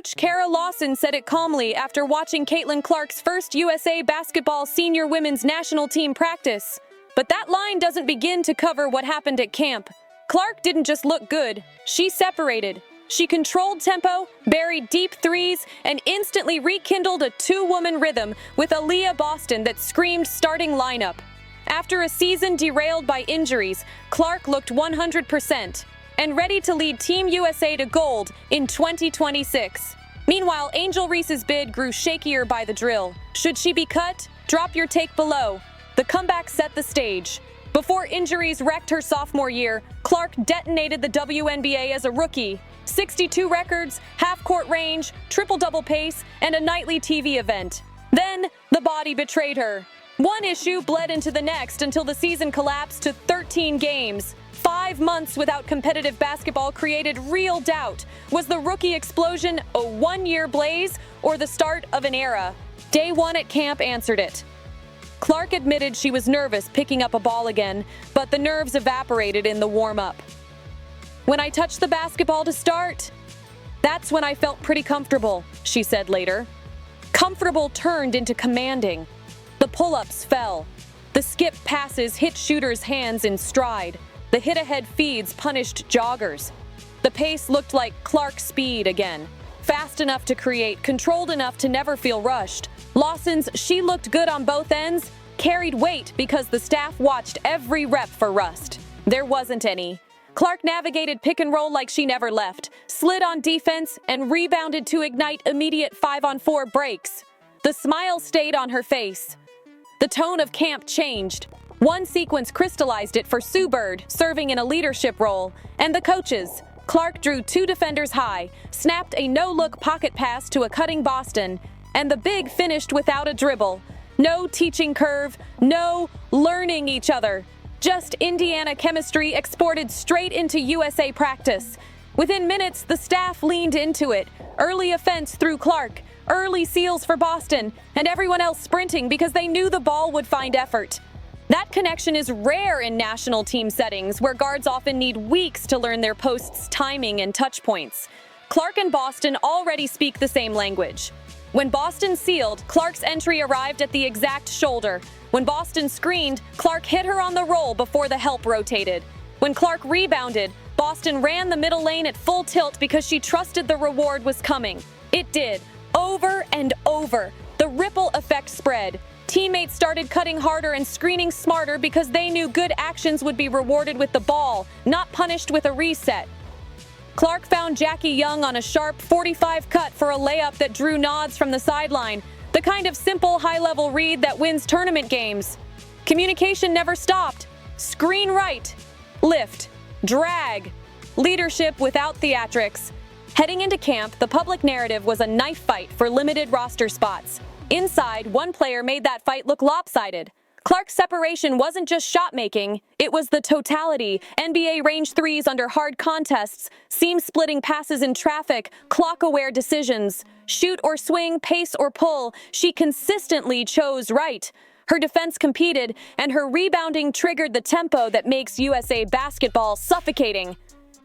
Coach Kara Lawson said it calmly after watching Caitlin Clark's first USA Basketball Senior Women's National Team practice. But that line doesn't begin to cover what happened at camp. Clark didn't just look good, she separated. She controlled tempo, buried deep threes, and instantly rekindled a two-woman rhythm with Aaliyah Boston that screamed starting lineup. After a season derailed by injuries, Clark looked 100% and ready to lead Team USA to gold in 2026. Meanwhile, Angel Reese's bid grew shakier by the drill. Should she be cut? Drop your take below. The comeback set the stage. Before injuries wrecked her sophomore year, Clark detonated the WNBA as a rookie. 62 records, half-court range, triple-double pace, and a nightly TV event. Then, the body betrayed her. One issue bled into the next until the season collapsed to 13 games. 5 months without competitive basketball created real doubt. Was the rookie explosion a one-year blaze or the start of an era? Day one at camp answered it. Clark admitted she was nervous picking up a ball again, but the nerves evaporated in the warm-up. When I touched the basketball to start, that's when I felt pretty comfortable, she said later. Comfortable turned into commanding. The pull-ups fell. The skip passes hit shooters' hands in stride. The hit-ahead feeds punished joggers. The pace looked like Clark's speed again. Fast enough to create, controlled enough to never feel rushed. Lawson's "she looked good on both ends" carried weight because the staff watched every rep for rust. There wasn't any. Clark navigated pick and roll like she never left, slid on defense, and rebounded to ignite immediate 5-on-4 breaks. The smile stayed on her face. The tone of camp changed. One sequence crystallized it for Sue Bird, serving in a leadership role, and the coaches. Clark drew 2 defenders high, snapped a no-look pocket pass to a cutting Boston, and the big finished without a dribble. No teaching curve, no learning each other. Just Indiana chemistry exported straight into USA practice. Within minutes, the staff leaned into it. Early offense through Clark, early seals for Boston, and everyone else sprinting because they knew the ball would find effort. That connection is rare in national team settings, where guards often need weeks to learn their post's timing and touch points. Clark and Boston already speak the same language. When Boston sealed, Clark's entry arrived at the exact shoulder. When Boston screened, Clark hit her on the roll before the help rotated. When Clark rebounded, Boston ran the middle lane at full tilt because she trusted the reward was coming. It did, over and over. The ripple effect spread. Teammates started cutting harder and screening smarter because they knew good actions would be rewarded with the ball, not punished with a reset. Clark found Jackie Young on a sharp 45 cut for a layup that drew nods from the sideline, the kind of simple high-level read that wins tournament games. Communication never stopped. Screen right, lift, drag, leadership without theatrics. Heading into camp, the public narrative was a knife fight for limited roster spots. Inside, one player made that fight look lopsided. Clark's separation wasn't just shot-making, it was the totality. NBA range threes under hard contests, seam-splitting passes in traffic, clock-aware decisions. Shoot or swing, pace or pull, she consistently chose right. Her defense competed, and her rebounding triggered the tempo that makes USA basketball suffocating.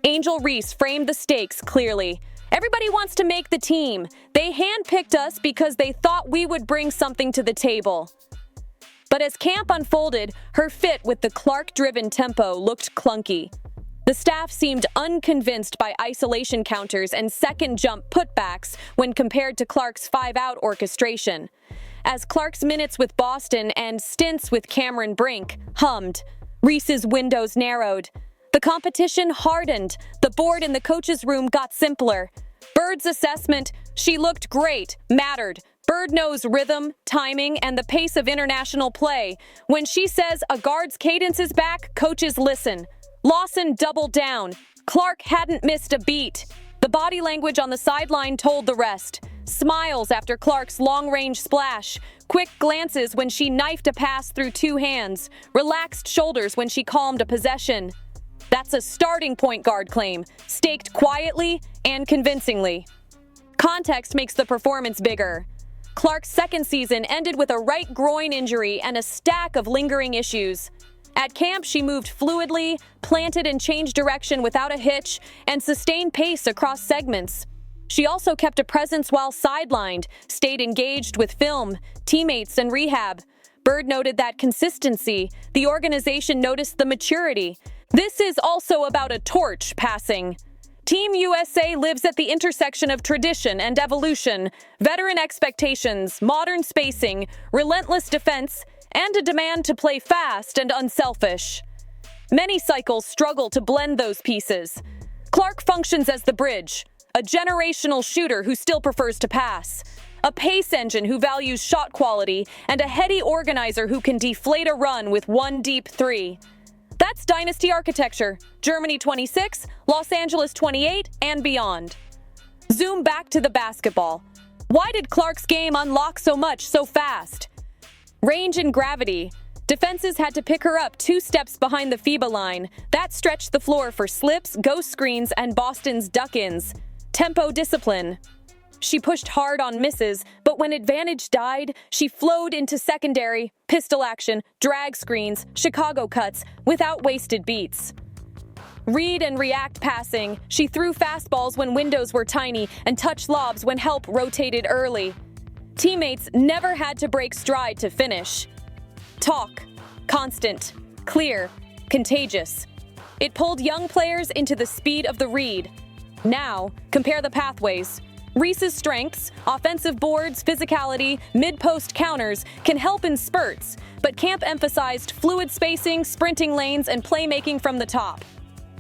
Angel Reese framed the stakes clearly. Everybody wants to make the team. They handpicked us because they thought we would bring something to the table. But as camp unfolded, her fit with the Clark-driven tempo looked clunky. The staff seemed unconvinced by isolation counters and second-jump putbacks when compared to Clark's 5-out orchestration. As Clark's minutes with Boston and stints with Cameron Brink hummed, Reese's windows narrowed. The competition hardened. The board in the coach's room got simpler. Bird's assessment, she looked great, mattered. Bird knows rhythm, timing, and the pace of international play. When she says a guard's cadence is back, coaches listen. Lawson doubled down. Clark hadn't missed a beat. The body language on the sideline told the rest. Smiles after Clark's long-range splash. Quick glances when she knifed a pass through 2 hands. Relaxed shoulders when she calmed a possession. That's a starting point guard claim, staked quietly and convincingly. Context makes the performance bigger. Clark's second season ended with a right groin injury and a stack of lingering issues. At camp, she moved fluidly, planted and changed direction without a hitch, and sustained pace across segments. She also kept a presence while sidelined, stayed engaged with film, teammates, and rehab. Bird noted that consistency. The organization noticed the maturity. This is also about a torch passing. Team USA lives at the intersection of tradition and evolution, veteran expectations, modern spacing, relentless defense, and a demand to play fast and unselfish. Many cycles struggle to blend those pieces. Clark functions as the bridge, a generational shooter who still prefers to pass, a pace engine who values shot quality, and a heady organizer who can deflate a run with one deep three. That's dynasty architecture, Germany 26, Los Angeles 28, and beyond. Zoom back to the basketball. Why did Clark's game unlock so much so fast? Range and gravity. Defenses had to pick her up 2 steps behind the FIBA line. That stretched the floor for slips, ghost screens, and Boston's duck-ins. Tempo discipline. She pushed hard on misses, but when advantage died, she flowed into secondary, pistol action, drag screens, Chicago cuts, without wasted beats. Read and react passing. She threw fastballs when windows were tiny and touched lobs when help rotated early. Teammates never had to break stride to finish. Talk. Constant. Clear. Contagious. It pulled young players into the speed of the read. Now, compare the pathways. Reese's strengths, offensive boards, physicality, mid-post counters, can help in spurts, but Camp emphasized fluid spacing, sprinting lanes, and playmaking from the top.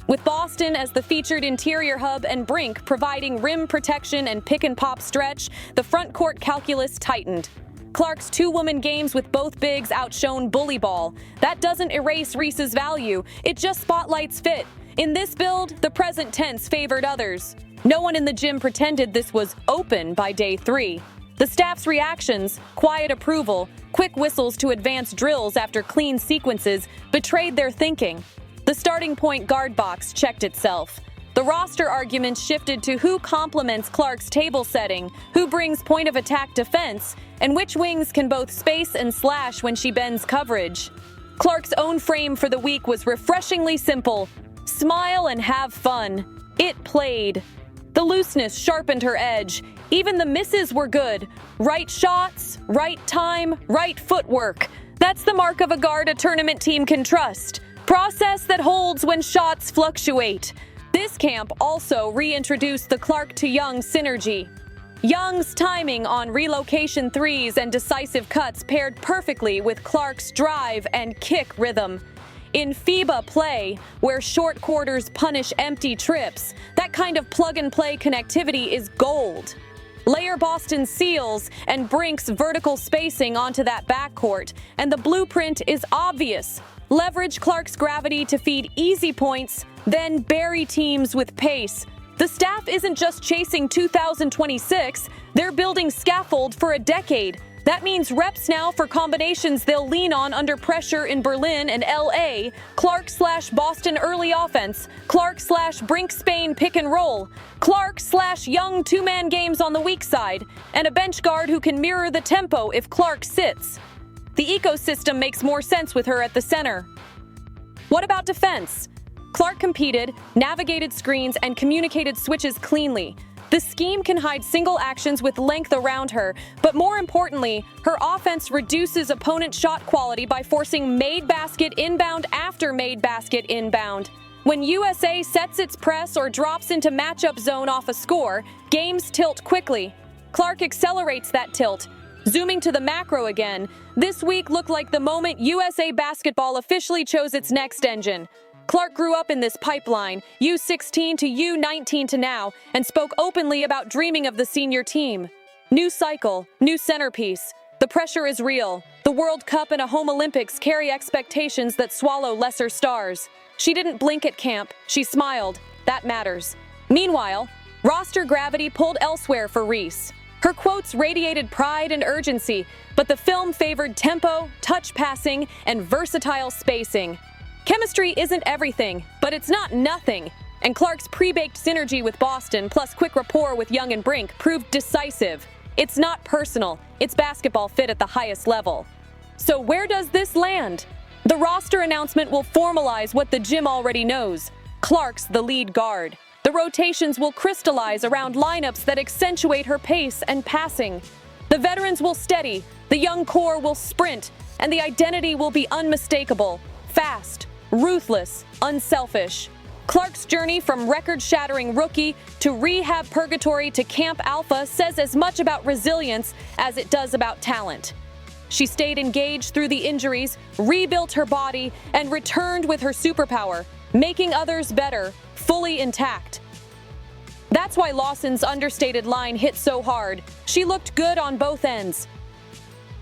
With Boston as the featured interior hub and Brink providing rim protection and pick-and-pop stretch, the front court calculus tightened. Clark's 2-woman games with both bigs outshone bully ball. That doesn't erase Reese's value, it just spotlights fit. In this build, the present tense favored others. No one in the gym pretended this was open by day 3. The staff's reactions, quiet approval, quick whistles to advance drills after clean sequences, betrayed their thinking. The starting point guard box checked itself. The roster arguments shifted to who complements Clark's table setting, who brings point-of-attack defense, and which wings can both space and slash when she bends coverage. Clark's own frame for the week was refreshingly simple. Smile and have fun. It played. The looseness sharpened her edge. Even the misses were good. Right shots, right time, right footwork. That's the mark of a guard a tournament team can trust. Process that holds when shots fluctuate. This camp also reintroduced the Clark to Young synergy. Young's timing on relocation threes and decisive cuts paired perfectly with Clark's drive and kick rhythm. In FIBA play, where short quarters punish empty trips, that kind of plug-and-play connectivity is gold. Layer Boston's seals and Brink's vertical spacing onto that backcourt, and the blueprint is obvious. Leverage Clark's gravity to feed easy points, then bury teams with pace. The staff isn't just chasing 2026, they're building scaffold for a decade. That means reps now for combinations they'll lean on under pressure in Berlin and LA, Clark/Boston early offense, Clark/Brink Spain pick and roll, Clark/Young 2-man games on the weak side, and a bench guard who can mirror the tempo if Clark sits. The ecosystem makes more sense with her at the center. What about defense? Clark competed, navigated screens, and communicated switches cleanly. The scheme can hide single actions with length around her, but more importantly, her offense reduces opponent shot quality by forcing made basket inbound after made basket inbound. When USA sets its press or drops into matchup zone off a score, games tilt quickly. Clark accelerates that tilt. Zooming to the macro again, this week looked like the moment USA basketball officially chose its next engine. Clark grew up in this pipeline, U16 to U19 to now, and spoke openly about dreaming of the senior team. New cycle, new centerpiece. The pressure is real. The World Cup and a home Olympics carry expectations that swallow lesser stars. She didn't blink at camp, she smiled. That matters. Meanwhile, roster gravity pulled elsewhere for Reese. Her quotes radiated pride and urgency, but the film favored tempo, touch passing, and versatile spacing. Chemistry isn't everything, but it's not nothing. And Clark's pre-baked synergy with Boston plus quick rapport with Young and Brink proved decisive. It's not personal, it's basketball fit at the highest level. So where does this land? The roster announcement will formalize what the gym already knows. Clark's the lead guard. The rotations will crystallize around lineups that accentuate her pace and passing. The veterans will steady, the young core will sprint, and the identity will be unmistakable, fast, ruthless, unselfish. Clark's journey from record-shattering rookie to rehab purgatory to Camp Alpha says as much about resilience as it does about talent. She stayed engaged through the injuries, rebuilt her body, and returned with her superpower, making others better, fully intact. That's why Lawson's understated line hit so hard. She looked good on both ends.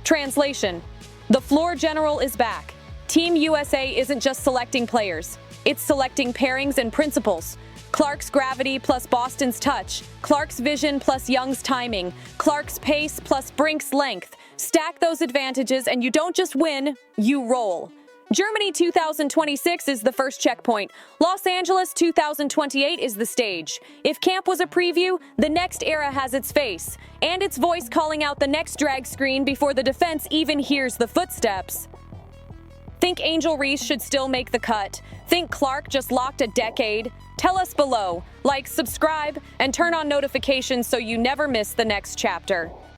Translation: the floor general is back. Team USA isn't just selecting players. It's selecting pairings and principles. Clark's gravity plus Boston's touch. Clark's vision plus Young's timing. Clark's pace plus Brink's length. Stack those advantages and you don't just win, you roll. Germany 2026 is the first checkpoint. Los Angeles 2028 is the stage. If camp was a preview, the next era has its face, and its voice calling out the next drag screen before the defense even hears the footsteps. Think Angel Reese should still make the cut? Think Clark just locked a decade? Tell us below. Like, subscribe, and turn on notifications so you never miss the next chapter.